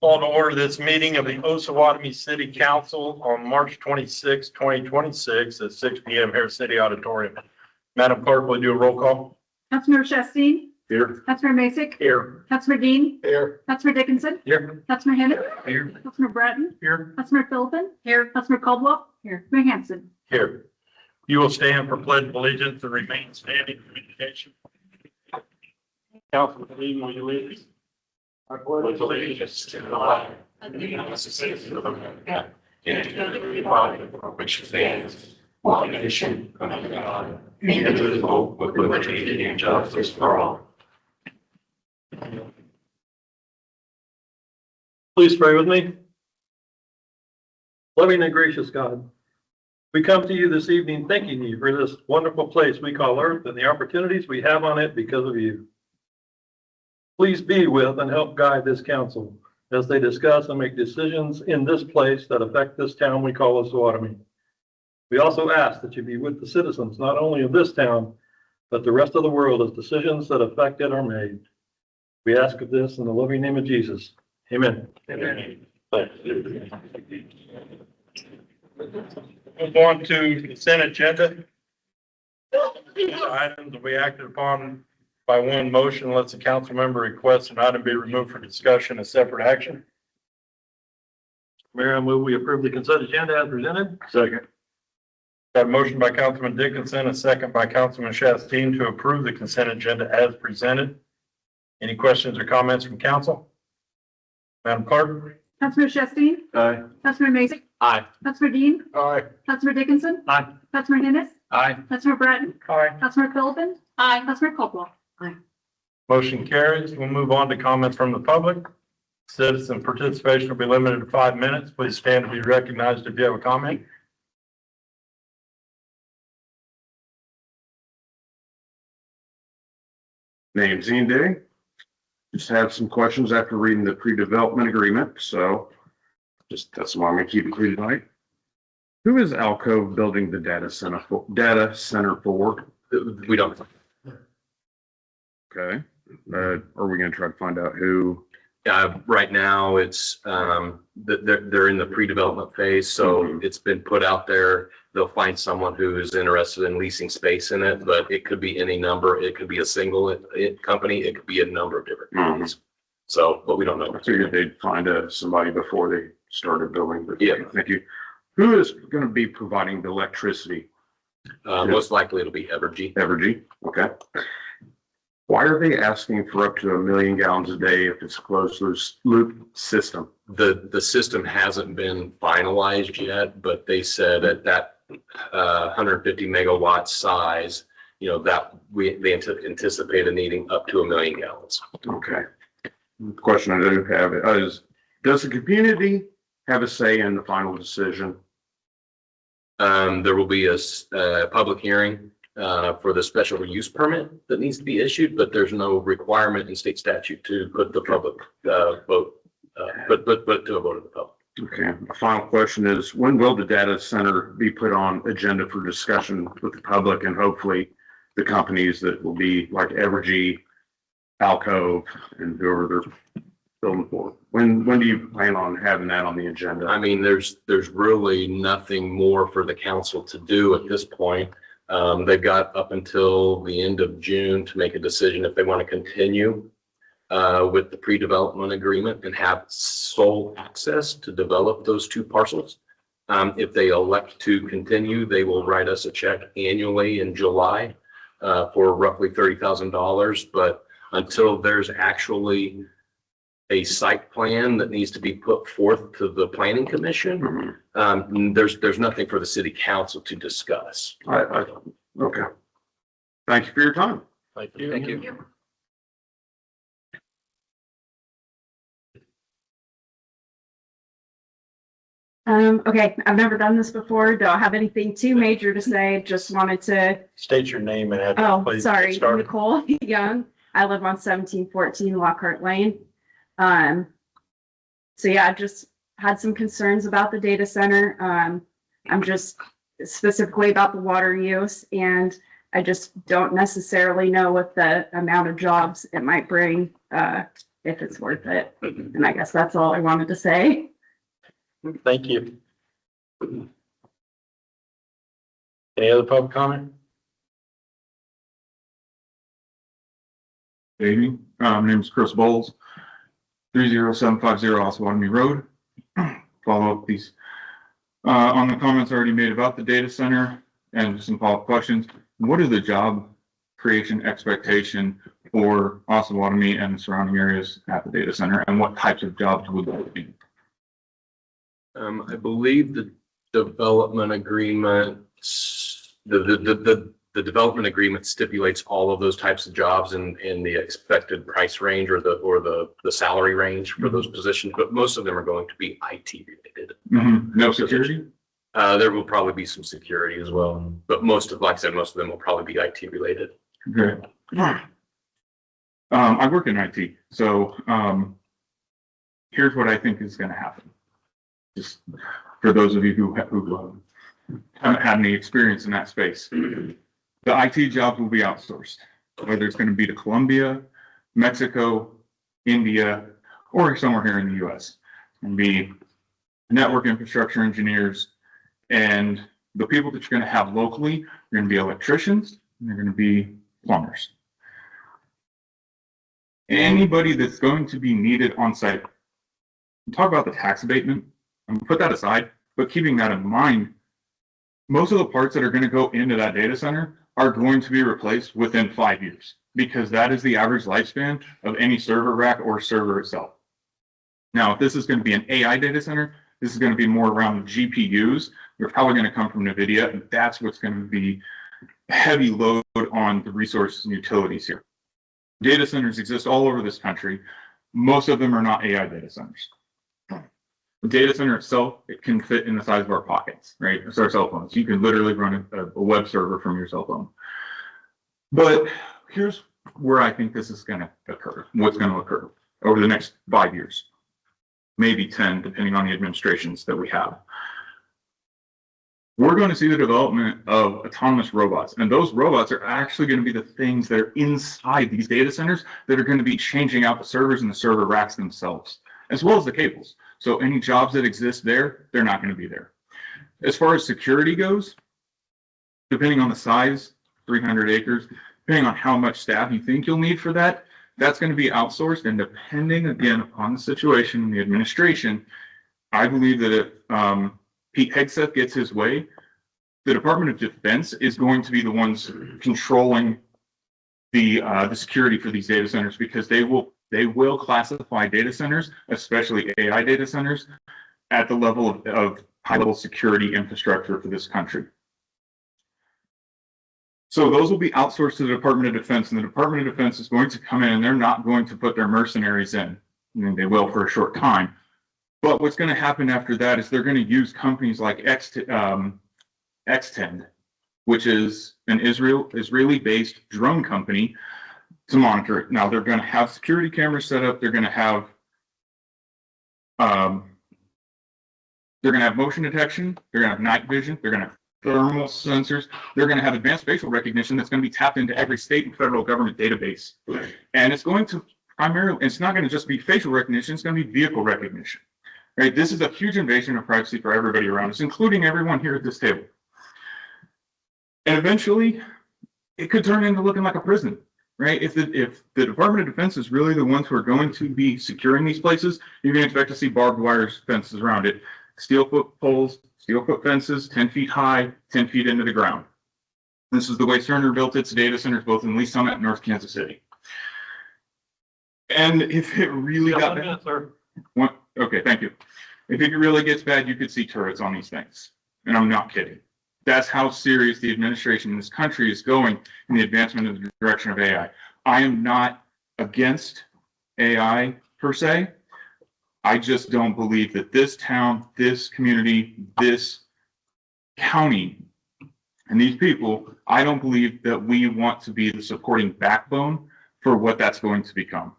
Call to order this meeting of the Osawatomie City Council on March 26, 2026 at 6 p.m. here at City Auditorium. Madam Clerk, will you do a roll call? Councilmember Shasteen. Here. Councilmember Hanysak. Here. Councilmember Dean. Here. Councilmember Dickinson. Here. Councilmember Hennis. Here. Councilmember Bratton. Here. Councilmember Philippin. Here. Councilmember Caldwell. Here. Mayor Hanson. Here. You will stand for pledge of allegiance and remain standing for invocation. Councilman Dean, will you lead us? I pledge allegiance to the flag of the United States of America and to the republic for which it stands, one nation under God, indivisible, with liberty and justice for all. Please pray with me. Loving and gracious God, we come to you this evening thanking you for this wonderful place we call Earth and the opportunities we have on it because of you. Please be with and help guide this council as they discuss and make decisions in this place that affect this town we call Osawatomie. We also ask that you be with the citizens, not only of this town, but the rest of the world as decisions that affect it are made. We ask of this in the loving name of Jesus. Amen. Amen. Move on to consent agenda. Items will be acted upon by one motion unless a council member requests an item be removed for discussion as separate action. Mayor, I move we approve the consent agenda as presented. Second. Got a motion by Councilman Dickinson, a second by Councilman Shasteen to approve the consent agenda as presented. Any questions or comments from council? Madam Clerk? Councilmember Shasteen. Aye. Councilmember Hanysak. Aye. Councilmember Dean. Aye. Councilmember Dickinson. Aye. Councilmember Hennis. Aye. Councilmember Bratton. Aye. Councilmember Philippin. Aye. Councilmember Caldwell. Aye. Motion carries. We'll move on to comments from the public. Citizen participation will be limited to 5 minutes. Please stand to be recognized if you have a comment. Name's Ian Day. Just have some questions after reading the pre-development agreement, so that's why I'm gonna keep it clear tonight. Who is Alcove building the data center for? We don't. Okay, are we gonna try to find out who? Right now, it's they're in the pre-development phase, so it's been put out there. They'll find someone who is interested in leasing space in it, but it could be any number. It could be a single company. It could be a number of different companies. So, but we don't know. I figured they'd find somebody before they started building. But yeah, thank you. Who is going to be providing the electricity? Most likely it'll be Evergy. Evergy. Okay. Why are they asking for up to 1 million gallons a day if it's a closed loop system? The system hasn't been finalized yet, but they said at that 150 megawatt size, you know, that they anticipated needing up to 1 million gallons. Okay. The question I do have is, does the community have a say in the final decision? There will be a public hearing for the special use permit that needs to be issued, but there's no requirement in state statute to put the public vote, but to a vote of the public. Okay. My final question is, when will the data center be put on agenda for discussion with the public and hopefully the companies that will be like Evergy, Alcove, and whoever they're building for? When do you plan on having that on the agenda? I mean, there's really nothing more for the council to do at this point. They've got up until the end of June to make a decision if they want to continue with the pre-development agreement and have sole access to develop those 2 parcels. If they elect to continue, they will write us a check annually in July for roughly $30,000. But until there's actually a site plan that needs to be put forth to the planning commission, there's nothing for the city council to discuss. Okay. Thank you for your time. Thank you. Thank you. Okay, I've never done this before. Don't have anything too major to say. Just wanted to State your name and address. Oh, please. sorry, Start. Nicole Young. I live on 1714 Lockhart Lane. So yeah, I just had some concerns about the data center. I'm just specifically about the water use, and I just don't necessarily know what the amount of jobs it might bring if it's worth it. And I guess that's all I wanted to say. Thank you. Any other public comment? Good evening. My name is Chris Bowles, 30750 Osawatomie Road. Follow up these on the comments already made about the data center and some follow-up questions. What is the job creation expectation for Osawatomie and the surrounding areas at the data center, and what types of jobs would that be? I believe the development agreement, the development agreement stipulates all of those types of jobs in the expected price range or the salary range for those positions, but most of them are going to be IT related. No security? There will probably be some security as well, but like I said, most of them will probably be IT related. Okay. I work in IT, so here's what I think is going to happen. Just for those of you who haven't had any experience in that space, the IT jobs will be outsourced, whether it's going to be to Colombia, Mexico, India, or somewhere here in the U.S. It's going to be network infrastructure engineers, and the people that you're going to have locally are going to be electricians, and they're going to be plumbers. Anybody that's going to be needed on site. Talk about the tax abatement. I'm gonna put that aside, but keeping that in mind, most of the parts that are going to go into that data center are going to be replaced within 5 years, because that is the average lifespan of any server rack or server itself. Now, if this is going to be an AI data center, this is going to be more around GPUs. They're probably going to come from NVIDIA, and that's what's going to be heavy load on the resources and utilities here. Data centers exist all over this country. Most of them are not AI data centers. The data center itself, it can fit in the size of our pockets, right? It's our cell phones. You can literally run a web server from your cell phone. But here's where I think this is going to occur, what's going to occur over the next 5 years, maybe 10, depending on the administrations that we have. We're going to see the development of autonomous robots, and those robots are actually going to be the things that are inside these data centers that are going to be changing out the servers and the server racks themselves, as well as the cables. So any jobs that exist there, they're not going to be there. As far as security goes, depending on the size, 300 acres, depending on how much staff you think you'll need for that, that's going to be outsourced. And depending, again, upon the situation and the administration, I believe that if Pete Hegseth gets his way, the Department of Defense is going to be the ones controlling the security for these data centers, because they will classify data centers, especially AI data centers, at the level of high-level security infrastructure for this country. So those will be outsourced to the Department of Defense, and the Department of Defense is going to come in, and they're not going to put their mercenaries in. I mean, they will for a short time. But what's going to happen after that is they're going to use companies like Xtend, which is an Israeli-based drone company, to monitor it. Now, they're going to have security cameras set up. They're going to have motion detection. They're going to have night vision. They're going to have thermal sensors. They're going to have advanced facial recognition that's going to be tapped into every state and federal government database. And it's going to primarily, it's not going to just be facial recognition. It's going to be vehicle recognition. Right? This is a huge invasion of privacy for everybody around us, including everyone here at this table. And eventually, it could turn into looking like a prison. Right? If the Department of Defense is really the ones who are going to be securing these places, you can expect to see barbed wire fences around it, steel foot poles, steel foot fences, 10 feet high, 10 feet into the ground. This is the way Cerner built its data centers, both in Lee Summit and North Kansas City. And if it really got bad, okay, thank you. If it really gets bad, you could see turrets on these things. And I'm not kidding. That's how serious the administration in this country is going in the advancement of the direction of AI. I am not against AI per se. I just don't believe that this town, this community, this county, and these people, I don't believe that we want to be the supporting backbone for what that's going to become.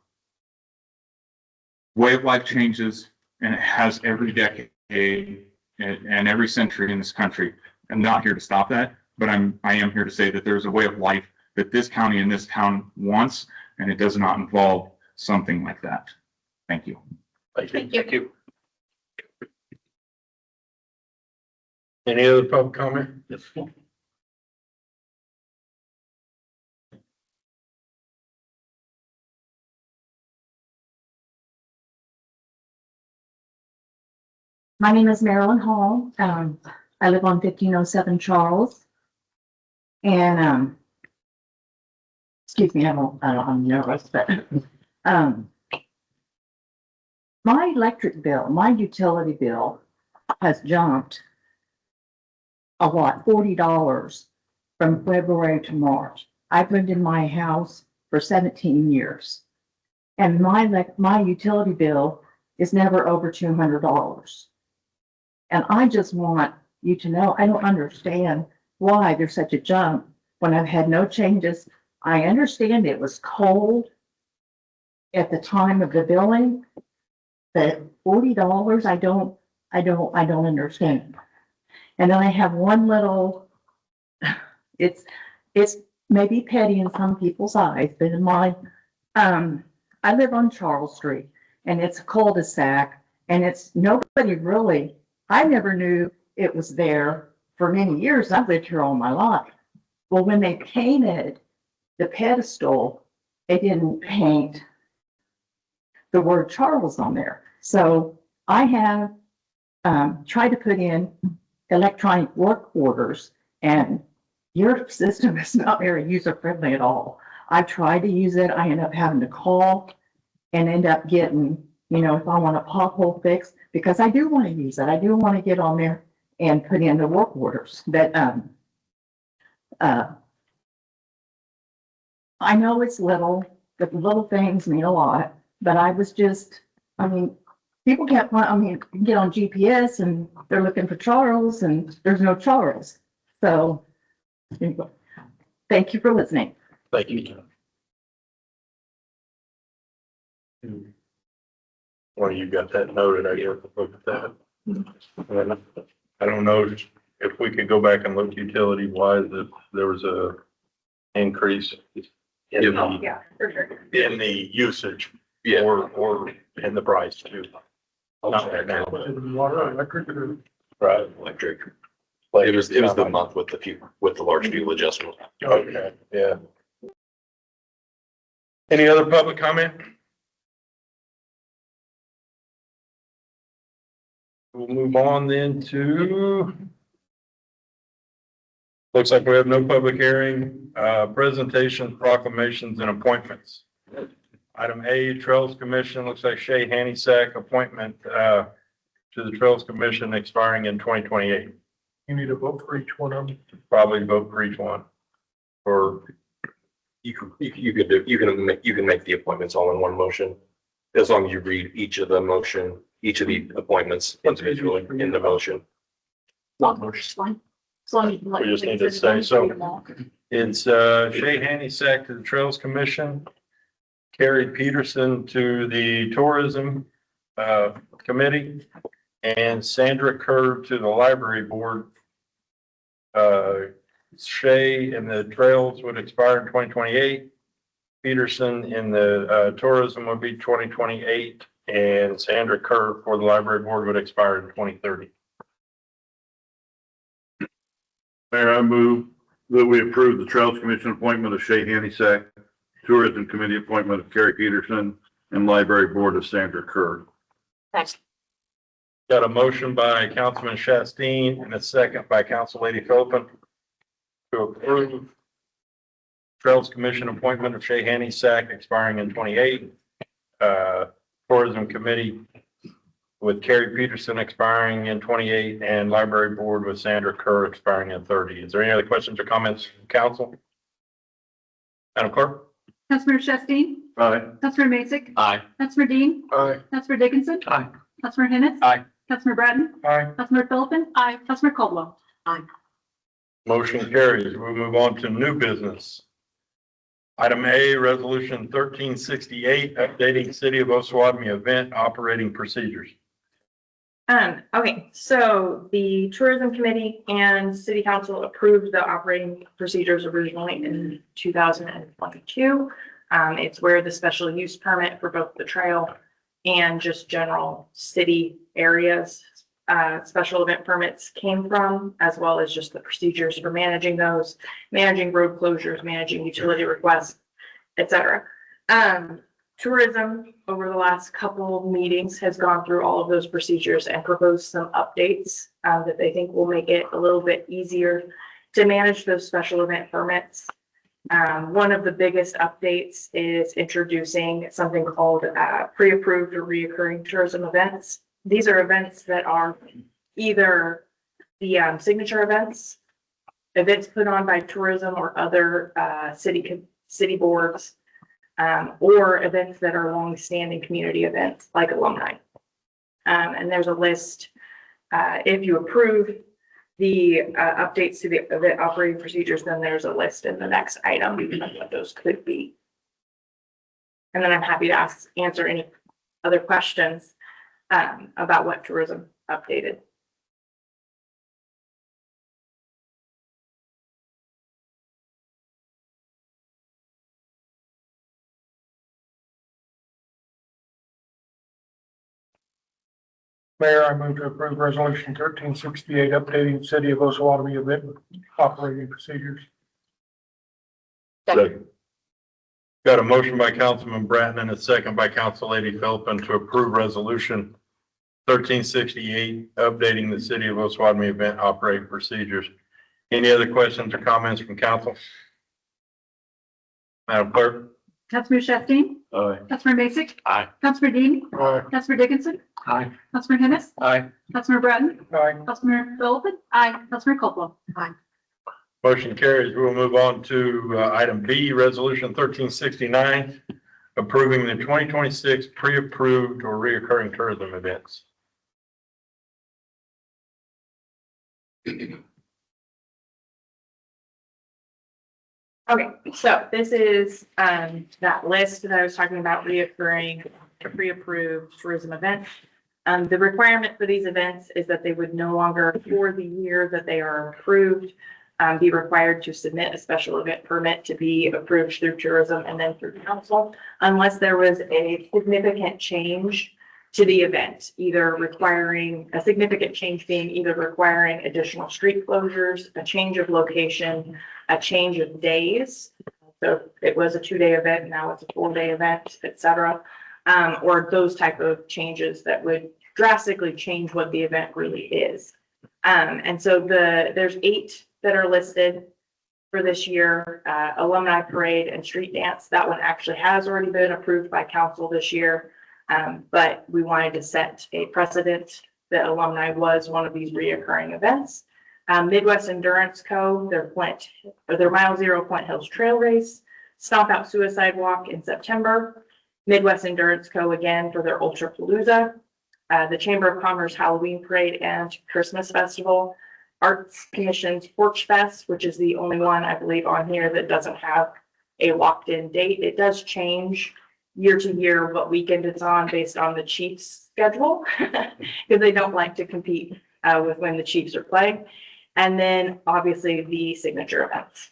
Way of life changes, and it has every decade and every century in this country. I'm not here to stop that, but I am here to say that there's a way of life that this county and this town wants, and it does not involve something like that. Thank you. Thank you. Any other public comment? Yes. My name is Marilyn Hall. I live on 1507 Charles. And, excuse me, I'm nervous, but, my electric bill, my utility bill has jumped a lot, $40 from February to March. I've lived in my house for 17 years. And my utility bill is never over $200. And I just want you to know, I don't understand why there's such a jump when I've had no changes. I understand it was cold at the time of the billing, but $40, I don't understand. And then I have one little, it's maybe petty in some people's eyes, but in mine, I live on Charles Street and it's a cul-de-sac and it's nobody really, I never knew it was there for many years. I've lived here all my life. Well, when they painted the pedestal, they didn't paint the word Charles on there. So I have tried to put in electronic work orders, and your system is not very user-friendly at all. I tried to use it. I end up having to call and end up getting, if I want a pothole fixed, because I do want to use it. I do want to get on there and put in the work orders. But I know it's little, but the little things mean a lot. But I was just, people can't find, get on GPS and they're looking for Charles and there's no Charles. So anyway, thank you for listening. Thank you. Well, you got that noted, I guess, look at that. And I don't know if we could go back and look utility wise, if there was a increase in the, Yeah, for sure. in the usage Yeah. or in the price too. Not right now. Water, electric, or? Right. Electric. It was the month with the large fuel adjustment. Okay, yeah. Any other public comment? We'll move on then to, looks like we have no public hearing, presentations, proclamations, and appointments. Item A, Trails Commission, looks like Shay Hanysak appointment to the Trails Commission expiring in 2028. You need a vote for each one of them? Probably vote for each one. Or, You can make the appointments all in one motion, as long as you read each of the appointments individually in the motion. One motion. As long as you let We just need me to say so. read them all. it's Shay Hanysak to the Trails Commission, Keri Peterson to the Tourism Committee, and Sandra Kerr to the Library Board. Shay in the Trails would expire in 2028. Peterson in the Tourism would be 2028, and Sandra Kerr for the Library Board would expire in 2030. Mayor, I move that we approve the Trails Commission appointment of Shay Hanysak, Tourism Committee appointment of Keri Peterson, and Library Board of Sandra Kerr. Thanks. Got a motion by Councilman Shasteen and a second by Council Lady Philpin to approve Trails Commission appointment of Shay Hanysak expiring in 28. Tourism Committee with Keri Peterson expiring in 28 and Library Board with Sandra Kerr expiring in 30. Is there any other questions or comments from council? Madam Clerk? Councilmember Shasteen? Aye. Councilmember Mazik? Aye. Councilmember Dean? Aye. Councilmember Dickinson? Aye. Councilmember Hennessy? Aye. Councilmember Bratton? Aye. Councilmember Phillips? Aye. Councilmember Caldwell? Motion carries. We'll move on to new business. Item A, Resolution 1368, updating City of Osawatomie event operating procedures. Okay, so the tourism committee and city council approved the operating procedures originally in 2022. It's where the special use permit for both the trail and just general city areas, special event permits came from, as well as just the procedures for managing those, managing road closures, managing utility requests, et cetera. Tourism over the last couple of meetings has gone through all of those procedures and proposed some updates that they think will make it a little bit easier to manage those special event permits. One of the biggest updates is introducing something called pre-approved or reoccurring tourism events. These are events that are either the signature events put on by tourism or other city boards, or events that are long-standing community events like alumni. And there's a list. If you approve the updates to the event operating procedures, then there's a list in the next item of what those could be. And then I'm happy to answer any other questions about what tourism updated. Mayor, I move to approve resolution 1368, updating city of Osawatomie event operating procedures. Second. Got a motion by Councilman Bratton and a second by Councillady Philpin to approve resolution 1368, updating the city of Osawatomie event operating procedures. Any other questions or comments from council? Madam Clerk? Councilman Shasteen? Aye. Councilman Basic? Aye. Councilman Dean? Aye. Councilman Dickinson? Aye. Councilman Hennis? Aye. Councilman Bratton? Aye. Councilman Philpin? Aye. Councilman Caldwell? Aye. Motion carries. We'll move on to item B, resolution 1369, approving the 2026 pre-approved or reoccurring tourism events. Okay, so this is that list that I was talking about, reoccurring, pre-approved tourism events. The requirement for these events is that they would no longer, for the year that they are approved, be required to submit a special event permit to be approved through tourism and then through council, unless there was a significant change to the event, either requiring a significant change being either requiring additional street closures, a change of location, a change of days. So it was a 2-day event, now it's a 4-day event, et cetera. Or those type of changes that would drastically change what the event really is. And so there's 8 that are listed for this year. Alumni parade and street dance, that one actually has already been approved by council this year. But we wanted to set a precedent that alumni was one of these reoccurring events. Midwest Endurance Co., their Mile Zero Point Hills Trail Race, Stomp Out Suicide Walk in September, Midwest Endurance Co. again for their Ultra Palooza, the Chamber of Commerce Halloween Parade and Christmas Festival, Arts Commission's Porch Fest, which is the only one I believe on here that doesn't have a locked-in date. It does change year to year what weekend it's on based on the Chiefs' schedule because they don't like to compete with when the Chiefs are playing. And then obviously the signature events.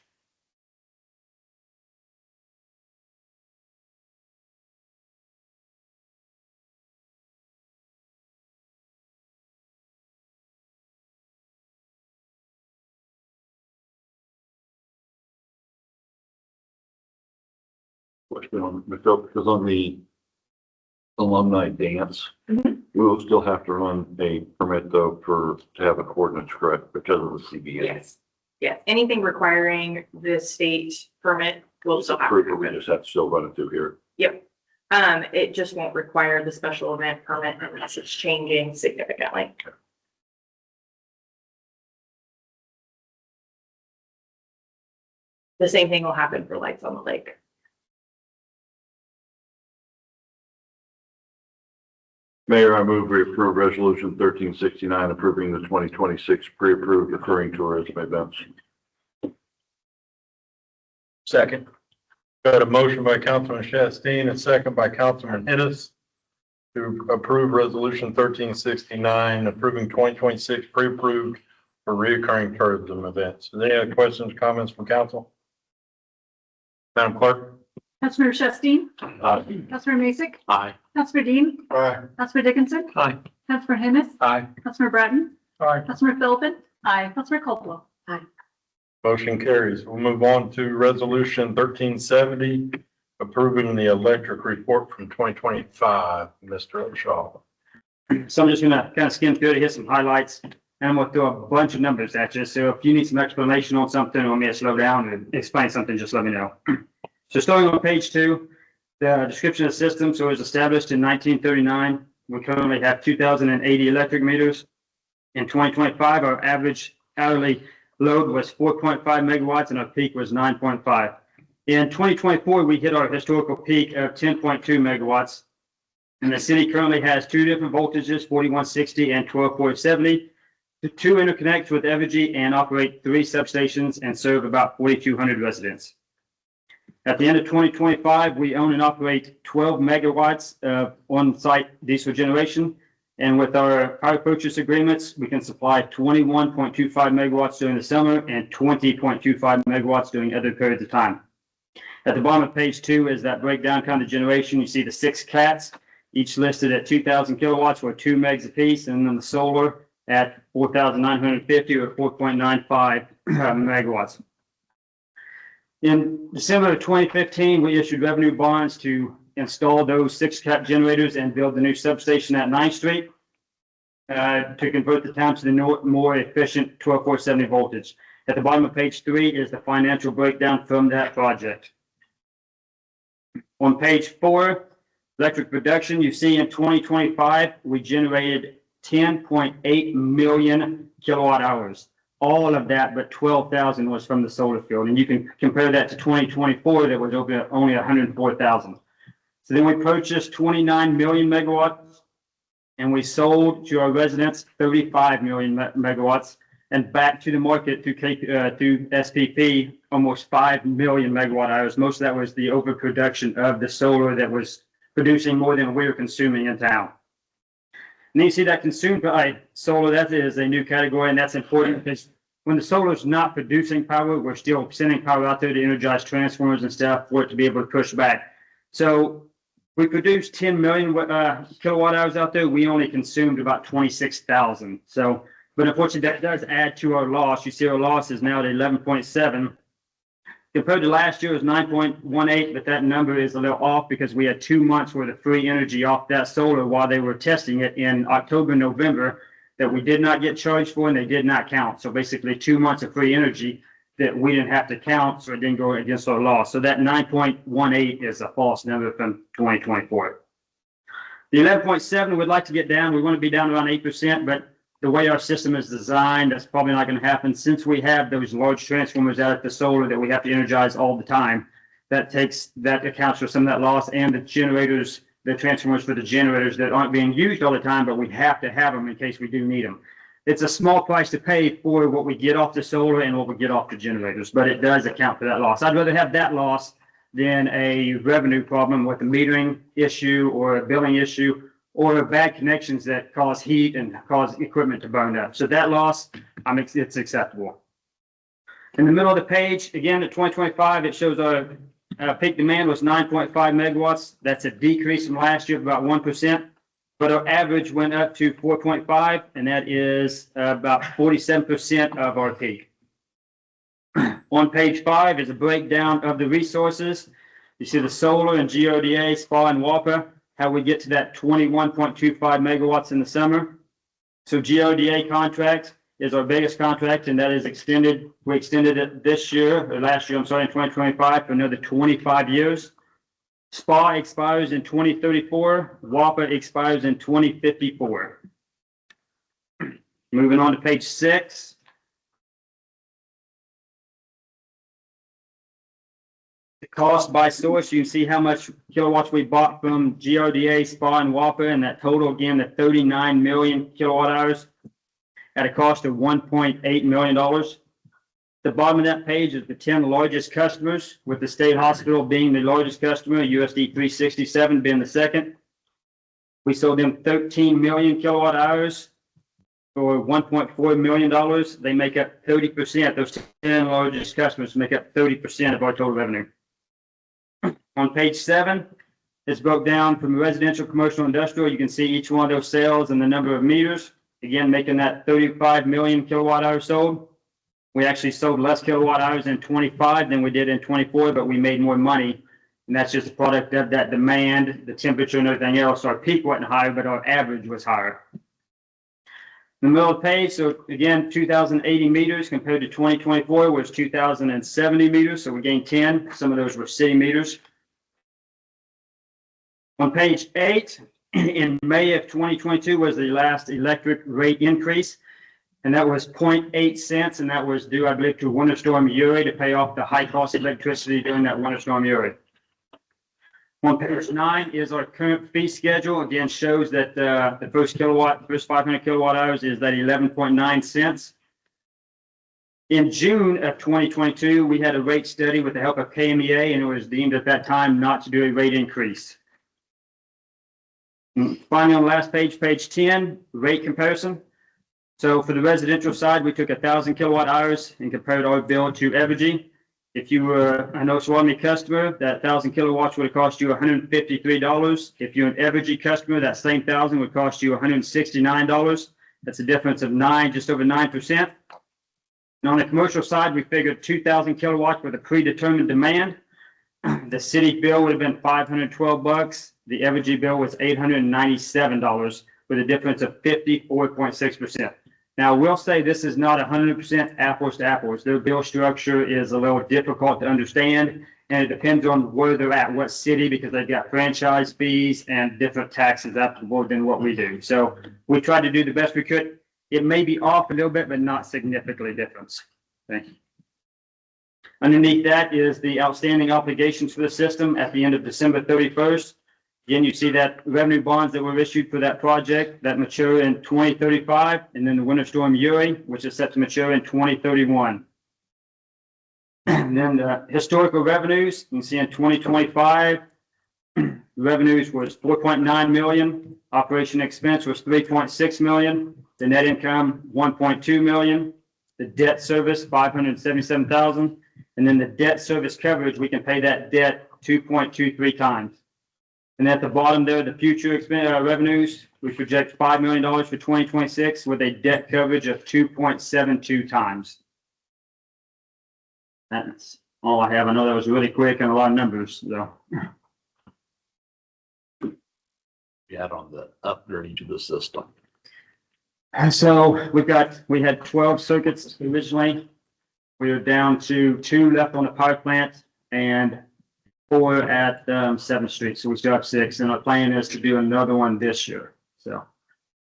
Question on, because on the alumni dance, Mhm. we'll still have to run a permit though to have an ordinance, correct, because of the CBA. Yes. Yes. Anything requiring the state permit will still have. Approval, we just have to still run it through here. Yep. It just won't require the special event permit unless it's changing significantly. The same thing will happen for Lights on the Lake. Mayor, I move we approve resolution 1369, approving the 2026 pre-approved recurring tourism events. Second. Got a motion by Councilman Shasteen, a second by Councilman Hennis to approve resolution 1369, approving 2026 pre-approved for reoccurring tourism events. Is there any other questions, comments from council? Madam Clerk? Councilmember Shasteen. Aye. Councilmember Mason. Aye. Councilmember Dean. Aye. Councilmember Dickinson. Aye. Councilmember Hennis. Aye. Councilmember Bratton. Aye. Councilmember Philippin. Aye. Councilmember Caldwell. Motion carries. We'll move on to resolution 1370, approving the electric report from 2025. Mr. O'Shaw. So I'm just gonna kind of skim through it, hit some highlights, and I'm gonna throw a bunch of numbers at you. So if you need some explanation on something, or want me to slow down and explain something, just let me know. So starting on page 2, the description of the system. So it was established in 1939. We currently have 2,080 electric meters. In 2025, our average hourly load was 4.5 megawatts and our peak was 9.5. In 2024, we hit our historical peak of 10.2 megawatts. And the city currently has 2 different voltages, 4160 and 12470. The 2 interconnect with Evergy and operate 3 substations and serve about 4,200 residents. At the end of 2025, we own and operate 12 megawatts of on-site diesel generation. And with our power purchase agreements, we can supply 21.25 megawatts during the summer and 20.25 megawatts during other periods of time. At the bottom of page 2 is that breakdown kind of generation. You see the 6 CATs, each listed at 2,000 kilowatts or 2 megs apiece, and then the solar at 4,950 or 4.95 megawatts. In December of 2015, we issued revenue bonds to install those 6 CAT generators and build the new substation at 9th Street to convert the town to the more efficient 12470 voltage. At the bottom of page 3 is the financial breakdown from that project. On page 4, electric production, you see in 2025, we generated 10.8 million kilowatt hours. All of that, but 12,000 was from the solar field. And you can compare that to 2024, that was only 104,000. So then we purchased 29 million megawatts and we sold to our residents 35 million megawatts and back to the market through SPP almost 5 million megawatt hours. Most of that was the overproduction of the solar that was producing more than we were consuming in town. And then you see that consumed by solar, that is a new category, and that's important because when the solar is not producing power, we're still sending power out there to energize transformers and stuff for it to be able to push back. So we produced 10 million kilowatt hours out there. We only consumed about 26,000. So, but unfortunately that does add to our loss. You see our loss is now at 11.7. Compared to last year, it was 9.18, but that number is a little off because we had 2 months worth of free energy off that solar while they were testing it in October, November, that we did not get charged for and they did not count. So basically 2 months of free energy that we didn't have to count, so it didn't go against our loss. So that 9.18 is a false number from 2024. The 11.7 we'd like to get down. We want to be down around 8%, but the way our system is designed, that's probably not going to happen. Since we have those large transformers out at the solar that we have to energize all the time, that accounts for some of that loss, and the generators, the transformers for the generators that aren't being used all the time, but we have to have them in case we do need them. It's a small price to pay for what we get off the solar and what we get off the generators, but it does account for that loss. I'd rather have that loss than a revenue problem with a metering issue or a billing issue, or bad connections that cause heat and cause equipment to burn up. So that loss, it's acceptable. In the middle of the page, again, at 2025, it shows our peak demand was 9.5 megawatts. That's a decrease from last year of about 1%, but our average went up to 4.5, and that is about 47% of our peak. On page 5 is a breakdown of the resources. You see the solar and GODA, SPA, and WAPA, how we get to that 21.25 megawatts in the summer. So GODA contract is our biggest contract, and that is extended. We extended it last year, in 2025 for another 25 years. SPA expires in 2034. WAPA expires in 2054. Moving on to page 6. The cost by source, you can see how much kilowatts we bought from GODA, SPA, and WAPA, and that total, again, the 39 million kilowatt hours at a cost of $1.8 million. The bottom of that page is the 10 largest customers, with the state hospital being the largest customer, USD 367 being the second. We sold them 13 million kilowatt hours for $1.4 million. They make up 30%. Those 10 largest customers make up 30% of our total revenue. On page 7, it's broke down from residential, commercial, industrial. You can see each one of those sales and the number of meters. Again, making that 35 million kilowatt hours sold. We actually sold less kilowatt hours in 25 than we did in 24, but we made more money. And that's just a product of that demand, the temperature and everything else. Our peak wasn't higher, but our average was higher. In the middle of the page, so again, 2,080 meters compared to 2024 was 2,070 meters. So we gained 10. Some of those were city meters. On page 8, in May of 2022 was the last electric rate increase. And that was 0.8 cents. And that was due, I believe, to Winter Storm Uri to pay off the high cost of electricity during that Winter Storm Uri. On page 9 is our current fee schedule. Again, shows that the first 500 kilowatt hours is that 11.9 cents. In June of 2022, we had a rate study with the help of KMEA, and it was deemed at that time not to do a rate increase. And finally, on the last page, page 10, rate comparison. So for the residential side, we took 1,000 kilowatt hours and compared our bill to Evergy. If you were an Osawatomie customer, that 1,000 kilowatts would have cost you $153. If you're an Evergy customer, that same 1,000 would cost you $169. That's a difference of just over 9%. And on the commercial side, we figured 2,000 kilowatts with a predetermined demand. The city bill would have been $512. The Evergy bill was $897 with a difference of 54.6%. Now, we'll say this is not 100% apples to apples. Their bill structure is a little difficult to understand, and it depends on where they're at, what city, because they've got franchise fees and different taxes applicable than what we do. So we tried to do the best we could. It may be off a little bit, but not significantly different. Thank you. Underneath that is the outstanding obligations for the system at the end of December 31st. Again, you see that revenue bonds that were issued for that project that mature in 2035, and then the Winter Storm Uri, which is set to mature in 2031. And then the historical revenues, you can see in 2025, revenues was 4.9 million. Operation expense was 3.6 million. The net income, 1.2 million. The debt service, 577,000. And then the debt service coverage, we can pay that debt 2.23 times. And at the bottom there, the future revenues, we project $5 million for 2026 with a debt coverage of 2.72 times. That's all I have. I know that was really quick and a lot of numbers, though. Yeah, on the upgrade to the system. And so we had 12 circuits originally. We are down to 2 left on the power plant and 4 at 7th Street. So we still have 6, and our plan is to do another one this year. So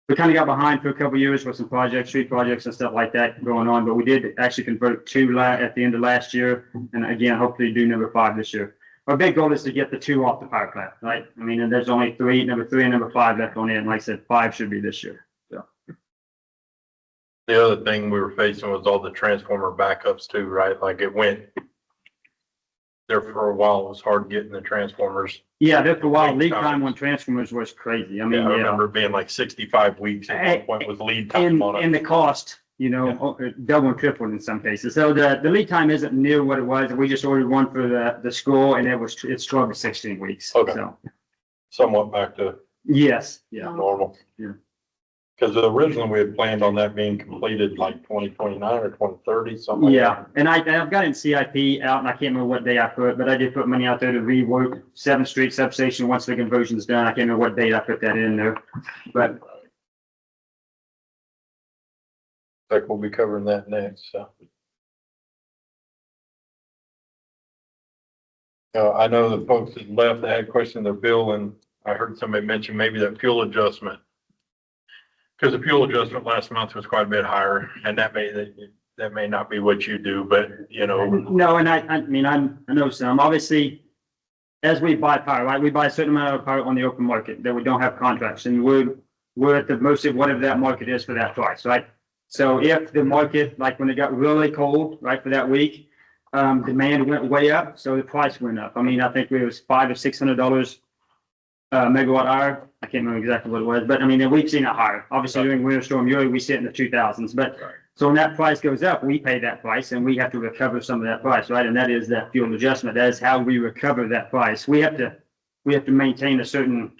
we kind of got behind for a couple of years with some projects, street projects and stuff like that going on, but we did actually convert 2 at the end of last year. And again, hopefully do number 5 this year. Our big goal is to get the 2 off the power plant, right? I mean, and there's only 3, number 3 and number 5 left on it. And like I said, 5 should be this year. So The other thing we were facing was all the transformer backups too, right? Like it went there for a while. It was hard getting the transformers. yeah, there for a while, lead time on transformers was crazy. I mean, I remember it being like 65 weeks at one point with lead time on it. And the cost, you know, double and triple in some cases. So the lead time isn't near what it was. We just ordered one for the school, and it's 12 to 16 weeks. Okay. So Somewhat back to yes, yeah. normal. Yeah. Because originally we had planned on that being completed like 2029 or 2030, something like Yeah, and I've got in CIP out, and I can't remember what day I put, but I did put money out there to rework 7th Street substation once the conversion's done. I can't remember what date I put that in there, but like we'll be covering that next, so. I know the folks that left, they had questioned their bill, and I heard somebody mention maybe that fuel adjustment. Because the fuel adjustment last month was quite a bit higher, and that may not be what you do, but you know. No, and I mean, I know some, obviously, as we buy power, right, we buy a certain amount of power on the open market that we don't have contracts, and we're at the most of whatever that market is for that price, right? So if the market, like when it got really cold, right, for that week, demand went way up, so the price went up. I mean, I think it was $500 or $600 megawatt hour. I can't remember exactly what it was, but I mean, we've seen it higher. Obviously, during Winter Storm Uri, we sit in the 2000s, but So when that price goes up, we pay that price and we have to recover some of that price, right? And that is that fuel adjustment. That is how we recover that price. We have to maintain a certain,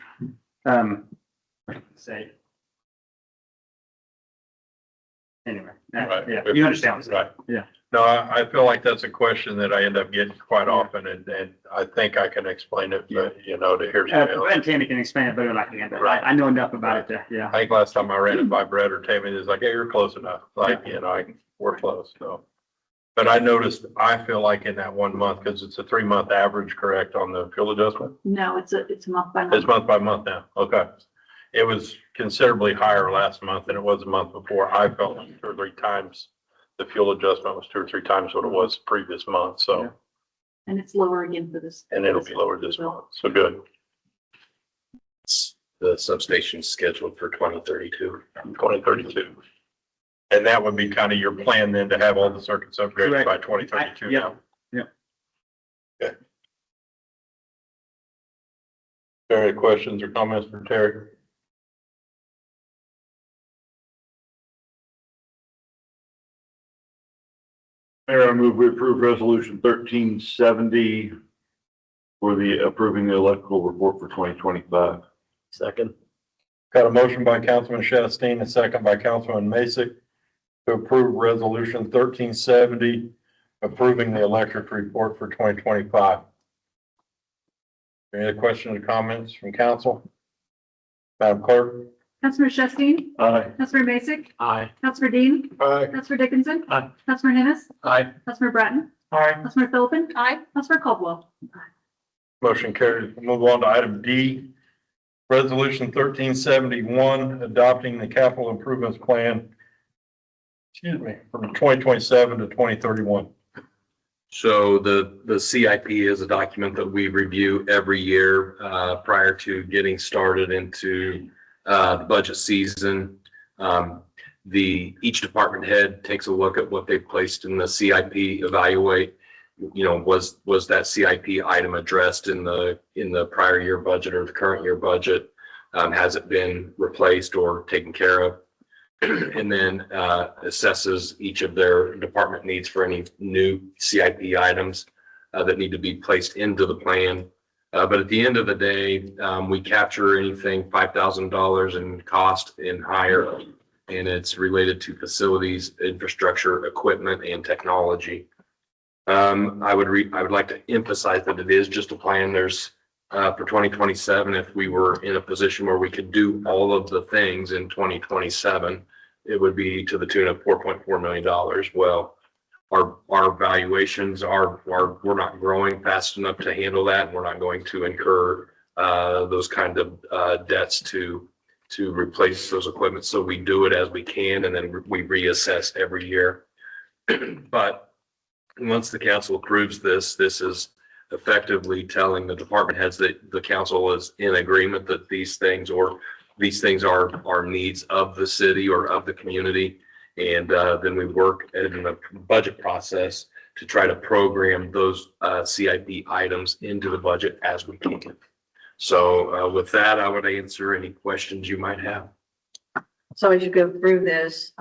say. Anyway, Right. yeah, you understand what I'm saying? Right. Yeah. No, I feel like that's a question that I end up getting quite often, and I think I can explain it, but to hear somebody else. Brett and Tammy can explain it better than I can, but Right. I know enough about it to, yeah. I think last time I ran it by Brett or Tammy, it's like, hey, you're close enough. Like, we're close, so. But I noticed, I feel like in that 1 month, because it's a 3-month average, correct, on the fuel adjustment? No, it's month by It's month. month by month now. Okay. It was considerably higher last month than it was the month before. I felt like 2 or 3 times. The fuel adjustment was 2 or 3 times what it was the previous month, so, And it's lower again for this. and it'll be lower this month, so good. The substation scheduled for 2032. 2032. And that would be kind of your plan then to have all the circuits upgraded by 2032 Yeah. now? Yeah. Okay. Any questions or comments for Terry? Mayor, I move we approve resolution 1370 for the approving the electrical report for 2025. Second. Got a motion by Councilman Shastine, a second by Councilman Masick to approve resolution 1370, approving the electric report for 2025. Any questions or comments from council? Madam Clerk? Councilor Shastine, Aye. Councilor Masick, Aye. Councilor Dean, Aye. Councilor Dickinson. Aye. Councilor Hennis, Aye. Councilor Bratton, Aye. Councilor Phillips. Aye. Councilor Caldwell. Motion carries. We'll move on to item D. Resolution 1371, adopting the capital improvements plan, from 2027 to 2031. So the CIP is a document that we review every year prior to getting started into the budget season. Each department head takes a look at what they've placed in the CIP, evaluate, was that CIP item addressed in the prior year budget or the current year budget? Has it been replaced or taken care of? And then assesses each of their department needs for any new CIP items that need to be placed into the plan. But at the end of the day, we capture anything $5,000 in cost and higher, and it's related to facilities, infrastructure, equipment, and technology. I would like to emphasize that it is just a plan. There's for 2027, if we were in a position where we could do all of the things in 2027, it would be to the tune of $4.4 million. Well, our valuations we're not growing fast enough to handle that, and we're not going to incur those kind of debts to replace those equipment. So we do it as we can, and then we reassess every year. But once the council approves this is effectively telling the department heads that the council is in agreement that these things are needs of the city or of the community. And then we work in the budget process to try to program those CIP items into the budget as we can. So with that, I would answer any questions you might have. So as you go through this,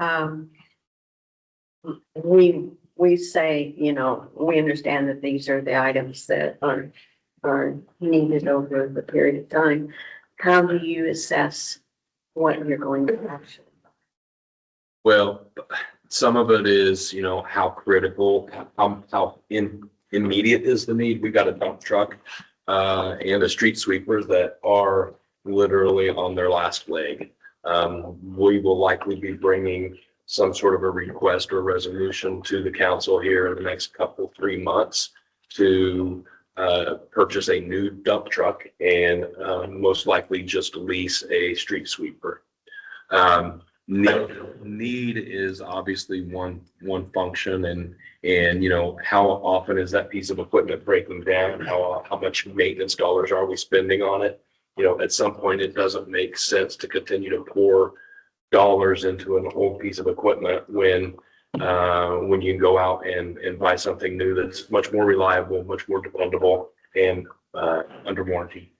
we say, we understand that these are the items that are needed over the period of time. How do you assess what you're going to actually? Well, some of it is, how critical, how immediate is the need. We got a dump truck and a street sweeper that are literally on their last leg. We will likely be bringing some sort of a request or resolution to the council here in the next 3 months to purchase a new dump truck and most likely just lease a street sweeper. Need is obviously one function, and how often is that piece of equipment breaking down? How much maintenance dollars are we spending on it? At some point it doesn't make sense to continue to pour dollars into an old piece of equipment when you can go out and buy something new that's much more reliable, much more dependable, and under warranty.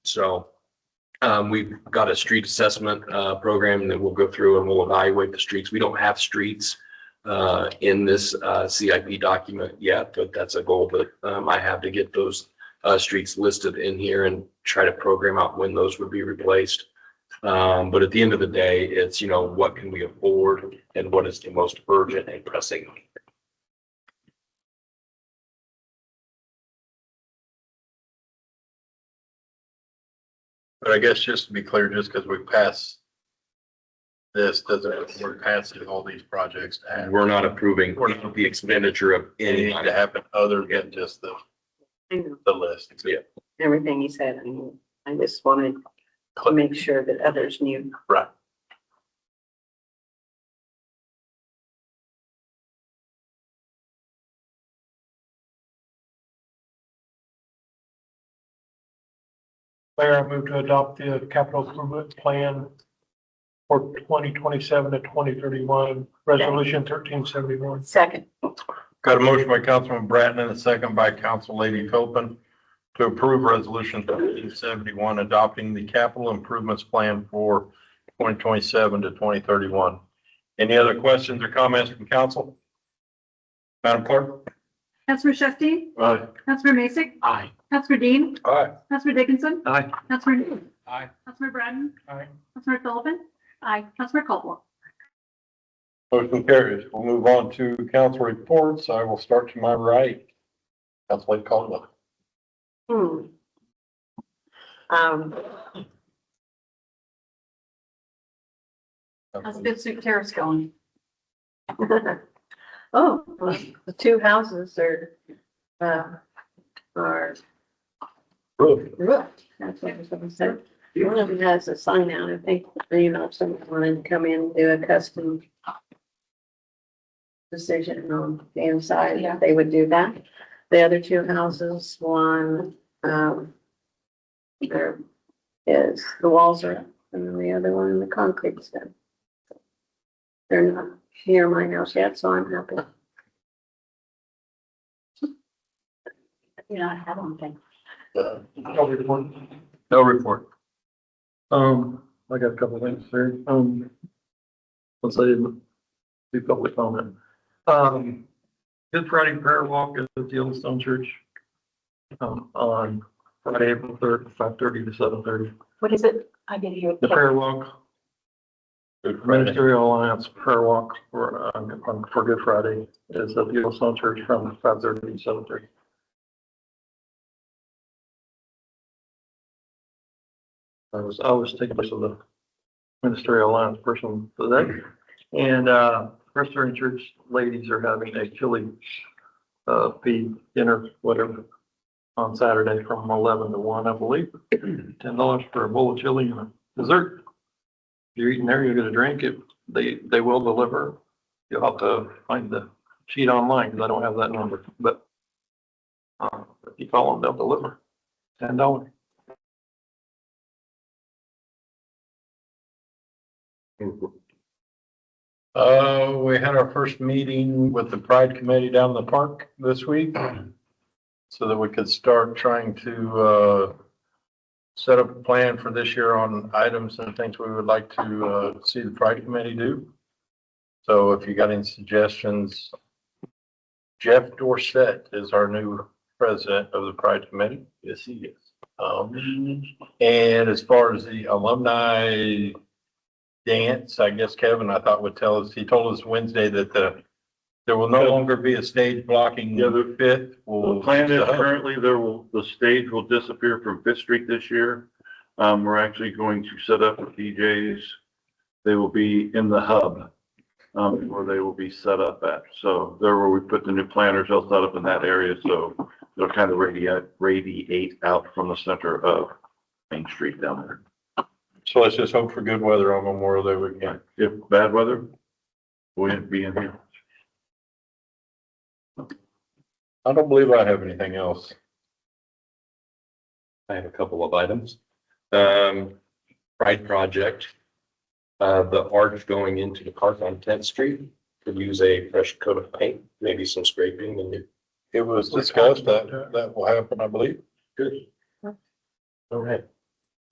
So We've got a street assessment program that we'll go through and we'll evaluate the streets. We don't have streets in this CIP document yet, but that's a goal that I have to get those streets listed in here and try to program out when those would be replaced. But at the end of the day, it's, what can we afford and what is the most urgent and pressing. But I guess just to be clear, just because we passed this, doesn't mean we're passing all these projects to happen. We're not approving the expenditure of Anything any. to happen other than just I know the list. Yeah. everything you said. I just wanted to make sure that others knew. Right. Mayor, I move to adopt the capital improvement plan for 2027 to 2031, resolution 1371. Second. Got a motion by Councilman Bratton and a second by Council Lady Philpin to approve resolution 1371, adopting the capital improvements plan for 2027 to 2031. Any other questions or comments from council? Madam Clerk? Councilor Shefty, Aye. Councilor Mason, Aye. Councilor Dean, Aye. Councilor Dickinson, Aye. Councilor Newman, Aye. Councilor Bratton, Aye. Councilor Sullivan, aye, Councilor Caldwell. Motion carries. We'll move on to council reports. I will start to my right. Council Lady Caldwell. How's Good Soup Terrace going? Oh, well, the two houses are roofed. That's what I was gonna say. One of them has a sign out, I think, if someone wanted to come in and do a custom decision on the inside, Yeah. they would do that. The other two houses, one, there is, the walls are up, and then the other one, the concrete's done. They're not near my house yet, so I'm happy. You know, I have one thing. No report. I got a couple of things here. Let's say, do public comment. Good Friday prayer walk at the Yellowstone Church. On Friday, April 3rd, 5:30 to 7:30. What is it? I didn't hear. The prayer walk, Good Friday. Ministerial Alliance prayer walk for Good Friday is at the Yellowstone Church from 5:30 to 7:30. I was taking place of the Ministerial Alliance person for the day. And, Presbyterian Church ladies are having a chili, feed dinner, whatever, on Saturday from 11 to 1, I believe. $10 for a bowl of chili and a dessert. If you're eating there, you'll get a drink. They will deliver. You'll have to find the sheet online because I don't have that number, but, if you call them, they'll deliver. $10. We had our first meeting with the Pride Committee down in the park this week so that we could start trying to set up a plan for this year on items and things we would like to see the Pride Committee do. So if you got any suggestions, Jeff Dorsett is our new president of the Pride Committee. Yes, he is. And as far as the alumni dance, I guess Kevin, I thought would tell us, he told us Wednesday that there will no longer be a stage blocking the Fifth. The plan is currently the stage will disappear from Fifth Street this year. We're actually going to set up with DJs. They will be in the hub, where they will be set up at. So there where we put the new planters, they'll set up in that area. So they'll kind of radiate out from the center of Main Street down there. So let's just hope for good weather on Memorial Day weekend. If bad weather, we'll be in here. I don't believe I have anything else. I have a couple of items. Pride Project. The arch going into the park on 10th Street could use a fresh coat of paint, maybe some scraping and It was discussed that will happen, I believe. good. All right.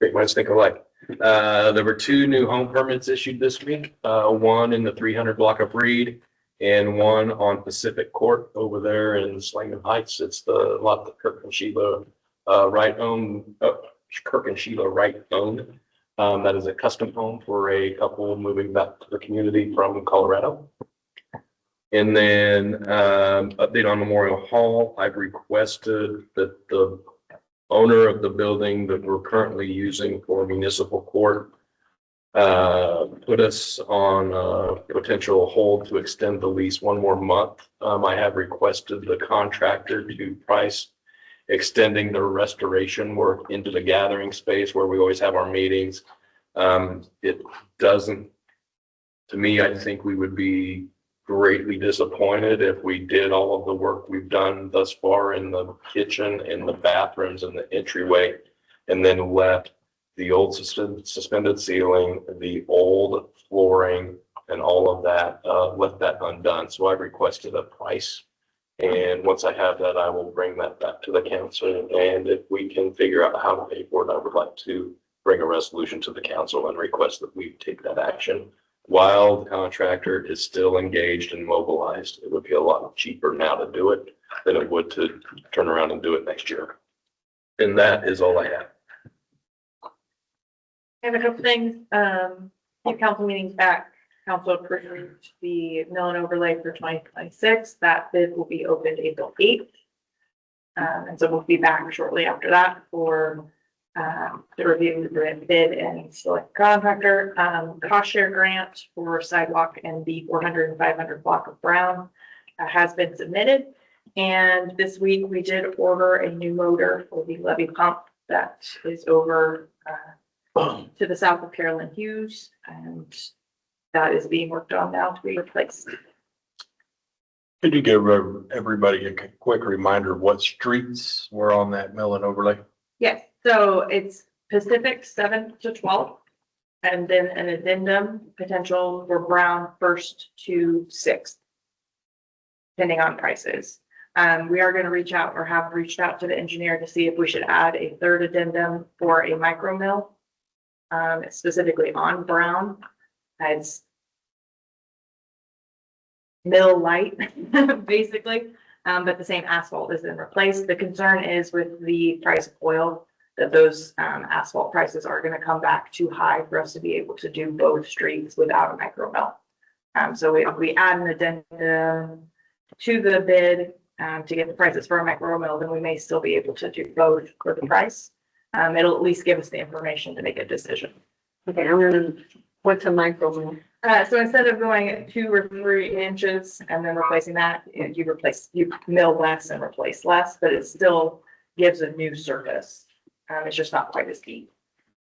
Great minds think alike. There were 2 new home permits issued this week, one in the 300 block of Reed and one on Pacific Court over there in Slangham Heights. It's the lot that Kirk and Sheila Wright own, Kirk and Sheila Wright owned. That is a custom home for a couple moving back to the community from Colorado. And then update on Memorial Hall. I've requested that the owner of the building that we're currently using for municipal court put us on a potential hold to extend the lease 1 more month. I have requested the contractor to price extending the restoration work into the gathering space where we always have our meetings. It doesn't, to me, I think we would be greatly disappointed if we did all of the work we've done thus far in the kitchen, in the bathrooms, and the entryway, and then left the old suspended ceiling, the old flooring, and all of that, left that undone. So I've requested a price. And once I have that, I will bring that back to the council. And if we can figure out how to pay for it, I would like to bring a resolution to the council and request that we take that action. While the contractor is still engaged and mobilized, it would be a lot cheaper now to do it than it would to turn around and do it next year. And that is all I have. I have a couple things, few council meetings back, council approved the mill and overlay for 2026. That bid will be opened April 8th. And so we'll be back shortly after that for the review the bid and select contractor. Cost share grant for sidewalk and the 400 and 500 block of Brown has been submitted. And this week we did order a new motor for the levee pump that is over to the south of Carolyn Hughes, and that is being worked on now to be replaced. Could you give everybody a quick reminder of what streets were on that mill and overlay? Yes, so it's Pacific 7th to 12th, and then an addendum potential for Brown 1st to 6th, depending on prices. We are going to reach out or have reached out to the engineer to see if we should add a 3rd addendum for a micro mill, specifically on Brown. It's mill light, basically, but the same asphalt is then replaced. The concern is with the price of oil that those asphalt prices are going to come back too high for us to be able to do both streets without a micro mill. So if we add an addendum to the bid to get the prices for a micro mill, then we may still be able to do both for the price. It'll at least give us the information to make a decision. Okay, I'm gonna, what's a micro mill? So instead of going 2 or 3 inches and then replacing that, you mill less and replace less, but it still gives a new surface. It's just not quite as deep.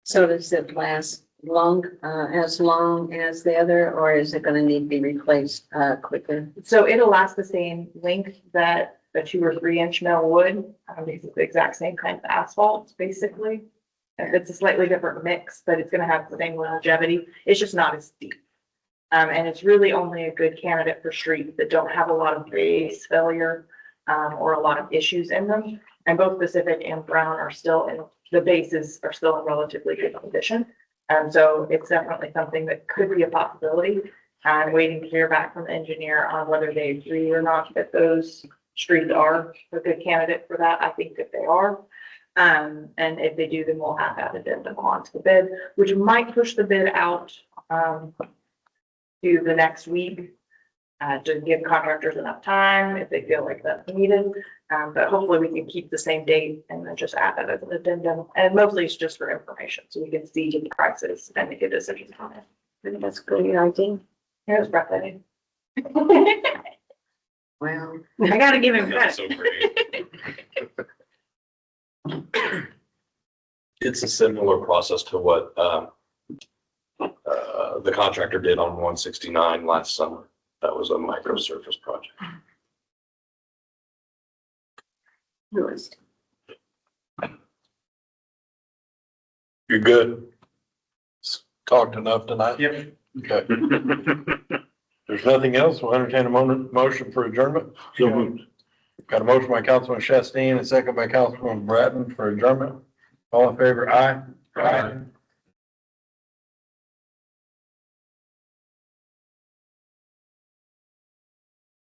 So does it last as long as the other, or is it gonna need to be replaced quicker? So it'll last the same length that a 2 or 3 inch mill would. It's the exact same kind of asphalt, basically. It's a slightly different mix, but it's gonna have the same longevity. It's just not as deep. And it's really only a good candidate for streets that don't have a lot of base failure or a lot of issues in them. And both Pacific and Brown are still in, the bases are still in relatively good condition. So it's definitely something that could be a possibility. I'm waiting to hear back from the engineer on whether they agree or not that those streets are a good candidate for that. I think that they are. And if they do, then we'll have that addendum onto the bid, which might push the bid out to the next week to give contractors enough time if they feel like that's needed. But hopefully we can keep the same date and then just add that as an addendum. And mostly it's just for information, so we can see the prices and make a decision on it. I think that's a good idea. It was breathtaking. Well, I gotta give him That's credit. so great. It's a similar process to what the contractor did on 169 last summer. That was a micro surface project. You're good. Talked enough tonight? Yep. Okay. There's nothing else. We'll entertain a motion for adjournment. So moved. Got a motion by Councilman Shasteen and a second by Councilman Bratton for adjournment. All in favor, aye. Aye.